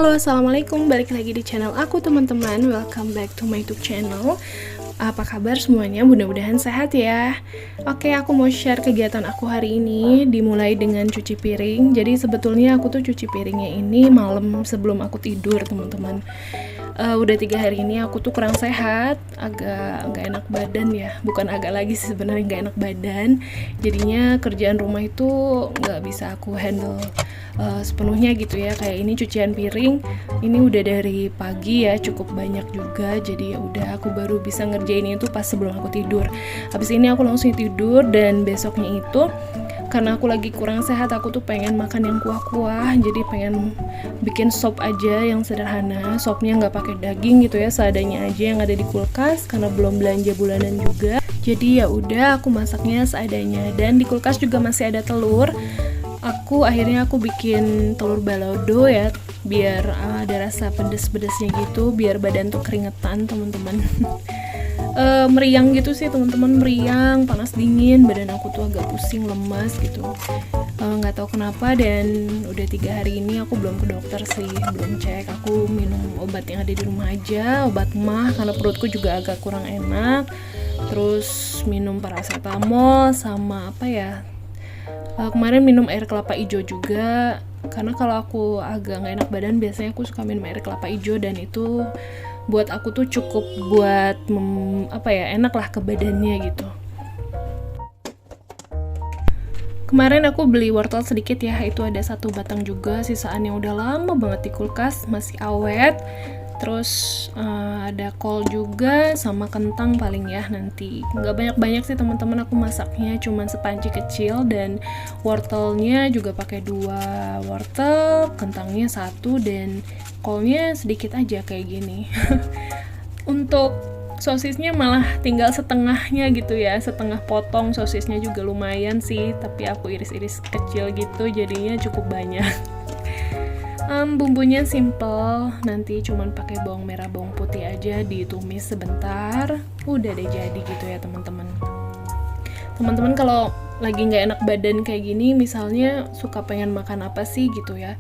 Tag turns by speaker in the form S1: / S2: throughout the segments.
S1: Halo, assalamualaikum, balik lagi di channel aku teman-teman. Welcome back to my YouTube channel. Apa kabar semuanya? Mudah-mudahan sehat ya. Oke, aku mau share kegiatan aku hari ini. Dimulai dengan cuci piring. Jadi sebetulnya aku tuh cuci piringnya ini malam sebelum aku tidur, teman-teman. Udah 3 hari ini aku tuh kurang sehat, agak nggak enak badan ya. Bukan agak lagi sih, sebenarnya nggak enak badan. Jadinya kerjaan rumah itu nggak bisa aku handle sepenuhnya gitu ya. Kayak ini cucian piring, ini udah dari pagi ya, cukup banyak juga. Jadi ya udah, aku baru bisa ngerjain itu pas sebelum aku tidur. Habis ini aku langsung tidur, dan besoknya itu karena aku lagi kurang sehat, aku tuh pengen makan yang kuah-kuah. Jadi pengen bikin sop aja yang sederhana. Sopnya nggak pakai daging gitu ya, seadanya aja yang ada di kulkas karena belum belanja bulanan juga. Jadi ya udah, aku masaknya seadanya. Dan di kulkas juga masih ada telur. Akhirnya aku bikin telur balado ya, biar ada rasa pedes-pedesnya gitu, biar badan tuh keringetan, teman-teman. Meriang gitu sih, teman-teman, meriang, panas dingin, badan aku tuh agak pusing, lemas gitu. Nggak tahu kenapa, dan udah 3 hari ini aku belum ke dokter sih, belum cek. Aku minum obat yang ada di rumah aja, obat mah, karena perutku juga agak kurang enak. Terus minum paracetamol sama apa ya, kemarin minum air kelapa hijau juga, karena kalau aku agak nggak enak badan biasanya aku suka minum air kelapa hijau, dan itu buat aku tuh cukup buat enak lah ke badannya gitu. Kemarin aku beli wortel sedikit ya, itu ada 1 batang juga, sisaan yang udah lama banget di kulkas, masih awet. Terus ada kol juga sama kentang paling ya nanti. Nggak banyak-banyak sih teman-teman, aku masaknya cuman sepanci kecil, dan wortelnya juga pakai 2 wortel, kentangnya 1, dan kolnya sedikit aja kayak gini. Untuk sosisnya malah tinggal setengahnya gitu ya, setengah potong. Sosisnya juga lumayan sih, tapi aku iris-iris kecil gitu, jadinya cukup banyak. Bumbunya simple, nanti cuman pakai bawang merah, bawang putih aja, ditumis sebentar, udah deh jadi gitu ya teman-teman. Teman-teman kalau lagi nggak enak badan kayak gini, misalnya suka pengen makan apa sih gitu ya.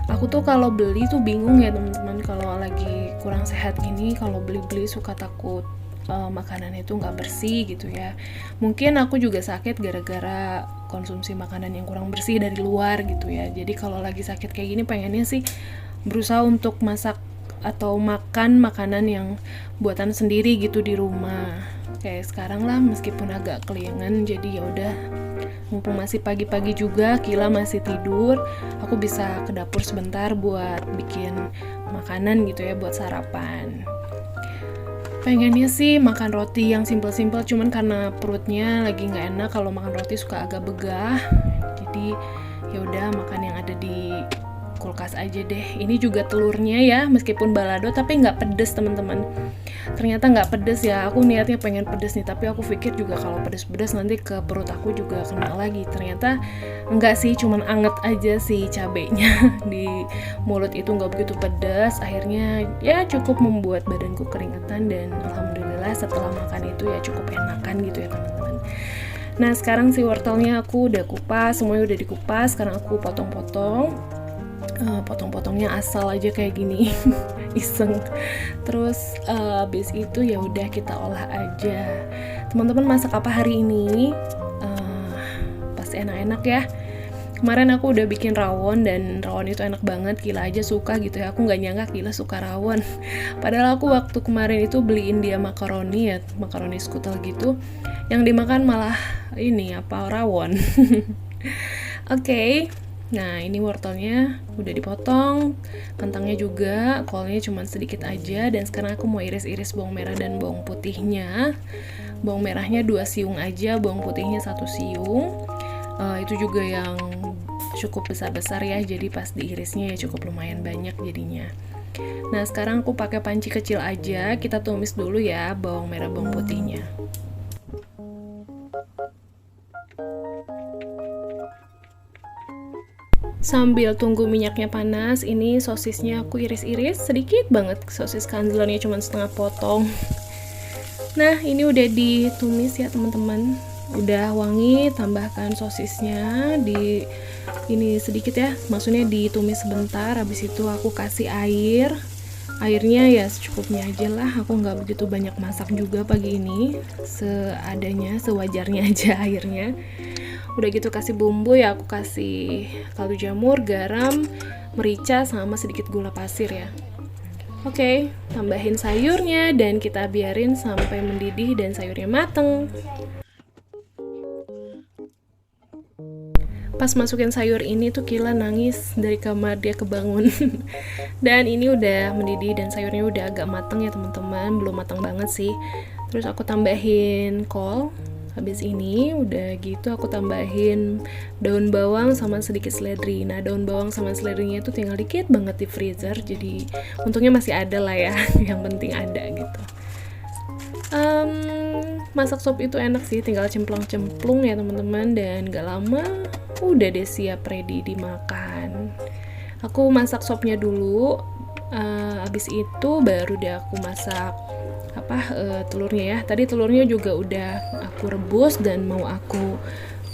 S1: Aku tuh kalau beli tuh bingung ya teman-teman, kalau lagi kurang sehat gini, kalau beli-beli suka takut makanan itu nggak bersih gitu ya. Mungkin aku juga sakit gara-gara konsumsi makanan yang kurang bersih dari luar gitu ya. Jadi kalau lagi sakit kayak gini, pengennya sih berusaha untuk masak atau makan makanan yang buatan sendiri gitu di rumah. Kayak sekarang lah, meskipun agak keliangan, jadi ya udah, mumpung masih pagi-pagi juga, Kila masih tidur, aku bisa ke dapur sebentar buat bikin makanan gitu ya, buat sarapan. Pengennya sih makan roti yang simple-simple, cuman karena perutnya lagi nggak enak kalau makan roti, suka agak begah. Jadi ya udah, makan yang ada di kulkas aja deh. Ini juga telurnya ya, meskipun balado tapi nggak pedes teman-teman. Ternyata nggak pedes ya. Aku niatnya pengen pedes nih, tapi aku pikir juga kalau pedes-pedes nanti ke perut aku juga kena lagi. Ternyata enggak sih, cuman anget aja sih cabenya di mulut, itu nggak begitu pedas. Akhirnya ya cukup membuat badanku keringetan, dan alhamdulillah setelah makan itu ya cukup enakan gitu ya teman-teman. Nah sekarang si wortelnya aku udah kupas, semuanya udah dikupas. Sekarang aku potong-potong. Potong-potongnya asal aja kayak gini. Iseng. Terus habis itu ya udah, kita olah aja. Teman-teman masak apa hari ini? Pasti enak-enak ya. Kemarin aku udah bikin rawon, dan rawon itu enak banget, Kila aja suka gitu ya. Aku nggak nyangka Kila suka rawon. Padahal aku waktu kemarin itu beliin dia makaroni ya, makaroni skutel gitu. Yang dimakan malah rawon. Oke. Nah ini wortelnya udah dipotong, kentangnya juga, kolnya cuma sedikit aja, dan sekarang aku mau iris-iris bawang merah dan bawang putihnya. Bawang merahnya 2 siung aja, bawang putihnya 1 siung. Itu juga yang cukup besar-besar ya, jadi pas diirisnya ya cukup lumayan banyak jadinya. Nah sekarang aku pakai panci kecil aja, kita tumis dulu ya bawang merah bawang putihnya. Sambil tunggu minyaknya panas, ini sosisnya aku iris-iris sedikit banget, sosis kanzlernya cuma setengah potong. Nah ini udah ditumis ya teman-teman, Udah wangi, tambahkan sosisnya di ini sedikit ya, maksudnya ditumis sebentar. Habis itu aku kasih air. Airnya ya secukupnya aja lah, aku nggak begitu banyak masak juga pagi ini, seadanya, sewajarnya aja airnya. Udah gitu kasih bumbu ya, aku kasih kaldu jamur, garam, merica, sama sedikit gula pasir ya. Oke, tambahin sayurnya dan kita biarin sampai mendidih dan sayurnya mateng. Pas masukin sayur ini tuh Kila nangis dari kamar, dia kebangun. Dan ini udah mendidih dan sayurnya udah agak mateng ya teman-teman, belum matang banget sih. Terus aku tambahin kol. Habis ini udah gitu aku tambahin daun bawang sama sedikit seledri. Nah, daun bawang sama seledrinya itu tinggal dikit banget di freezer, jadi untungnya masih ada lah ya. Yang penting ada gitu. Masak sop itu enak sih, tinggal cemplung-cemplung ya teman-teman, dan gak lama udah deh siap ready dimakan. Aku masak sopnya dulu, habis itu baru deh aku masak telurnya ya. Tadi telurnya juga udah aku rebus dan mau aku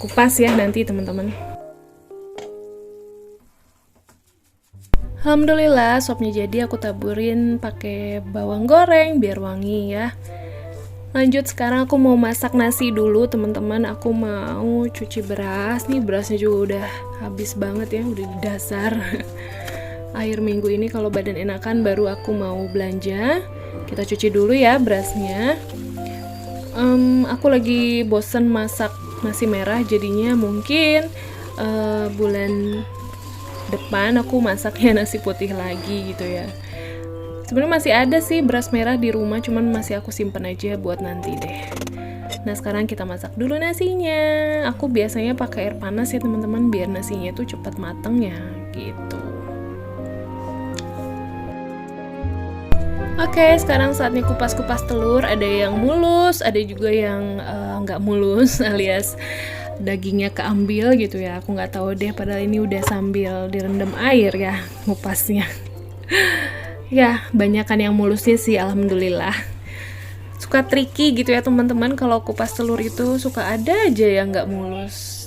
S1: kupas ya nanti teman-teman. Alhamdulillah sopnya jadi, aku taburin pakai bawang goreng biar wangi ya. Lanjut, sekarang aku mau masak nasi dulu teman-teman. Aku mau cuci beras. Nih berasnya juga udah habis banget ya, udah di dasar. Akhir minggu ini kalau badan enakan baru aku mau belanja. Kita cuci dulu ya berasnya. Aku lagi bosen masak nasi merah, jadinya mungkin bulan depan aku masaknya nasi putih lagi gitu ya. Sebenarnya masih ada sih beras merah di rumah, cuman masih aku simpen aja buat nanti deh. Nah, sekarang kita masak dulu nasinya. Aku biasanya pakai air panas ya teman-teman, biar nasinya tuh cepat matang ya gitu. Oke, sekarang saatnya kupas-kupas telur. Ada yang mulus, ada juga yang nggak mulus, alias dagingnya keambil gitu ya. Aku nggak tahu deh, padahal ini udah sambil direndam air ya ngupasnya. Ya, banyakan yang mulusnya sih, alhamdulillah. Suka tricky gitu ya teman-teman, kalau kupas telur itu suka ada aja yang nggak mulus.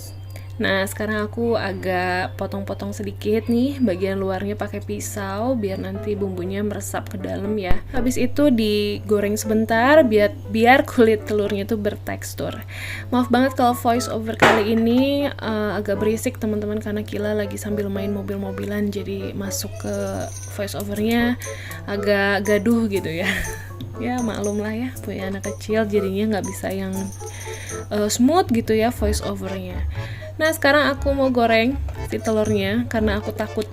S1: Nah, sekarang aku agak potong-potong sedikit nih bagian luarnya pakai pisau biar nanti bumbunya meresap ke dalam ya. Habis itu digoreng sebentar biar kulit telurnya tuh bertekstur. Maaf banget kalau voice over kali ini agak berisik teman-teman, karena Kila lagi sambil main mobil-mobilan, jadi masuk ke voice overnya agak gaduh gitu ya. Ya maklum lah ya, punya anak kecil jadinya nggak bisa yang smooth gitu ya voice overnya. Nah, sekarang aku mau goreng si telurnya karena aku takut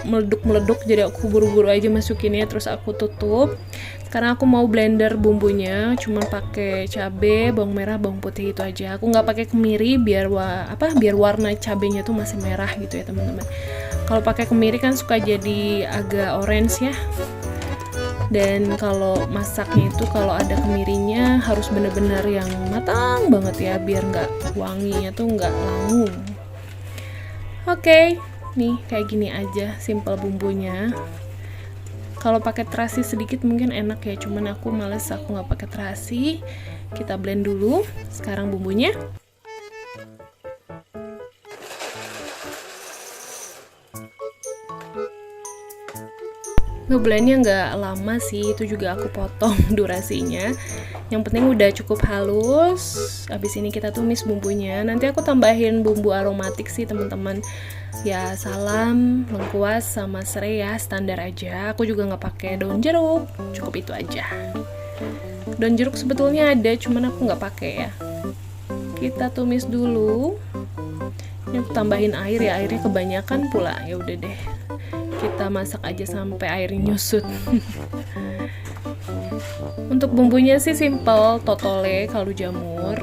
S1: meleduk-meleduk, jadi aku buru-buru aja masukinnya, terus aku tutup. Sekarang aku mau blender bumbunya, cuma pakai cabai, bawang merah, bawang putih itu aja. Aku nggak pakai kemiri biar warna cabenya tuh masih merah gitu ya teman-teman. Kalau pakai kemiri kan suka jadi agak orange ya. Dan kalau masaknya itu kalau ada kemirinya harus bener-bener yang matang banget ya, biar nggak wanginya tuh nggak langung. Oke, nih kayak gini aja simple bumbunya. Kalau pakai terasi sedikit mungkin enak ya, cuman aku males, aku nggak pakai terasi. Kita blend dulu sekarang bumbunya. Ngeblendnya nggak lama sih, itu juga aku potong durasinya. Yang penting udah cukup halus. Habis ini kita tumis bumbunya. Nanti aku tambahin bumbu aromatik sih teman-teman. Ya salam, lengkuas, sama serai ya, standar aja. Aku juga nggak pakai daun jeruk, cukup itu aja. Daun jeruk sebetulnya ada, cuman aku nggak pakai ya. Kita tumis dulu. Ini aku tambahin air ya, airnya kebanyakan pula. Ya udah deh, kita masak aja sampai airnya nyusut. Untuk bumbunya sih simple, totole, kaldu jamur,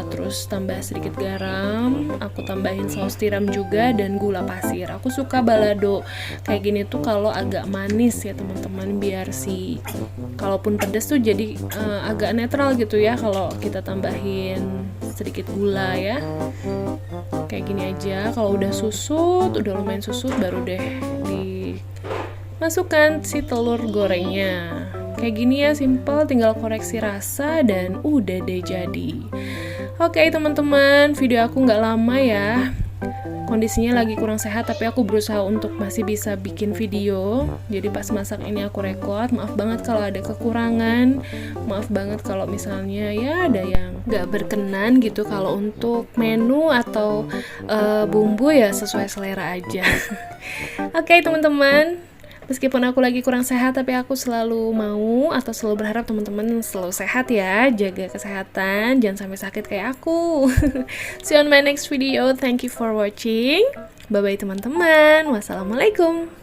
S1: terus tambah sedikit garam, aku tambahin saus tiram juga, dan gula pasir. Aku suka balado kayak gini tuh kalau agak manis ya teman-teman, biar kalaupun pedas tuh jadi agak netral gitu ya kalau kita tambahin sedikit gula ya. Kayak gini aja. Kalau udah susut, udah lumayan susut, baru deh dimasukkan si telur gorengnya. Kayak gini ya, simple, tinggal koreksi rasa dan udah deh jadi. Oke teman-teman, video aku nggak lama ya. Kondisinya lagi kurang sehat, tapi aku berusaha untuk masih bisa bikin video. Jadi pas masak ini aku record. Maaf banget kalau ada kekurangan. Maaf banget kalau misalnya ya ada yang nggak berkenan gitu. Kalau untuk menu atau bumbu ya sesuai selera aja. Oke teman-teman, meskipun aku lagi kurang sehat, tapi aku selalu mau atau selalu berharap teman-teman selalu sehat ya. Jaga kesehatan, jangan sampai sakit kayak aku. See you on my next video. Thank you for watching. Bye-bye teman-teman. Wassalamualaikum.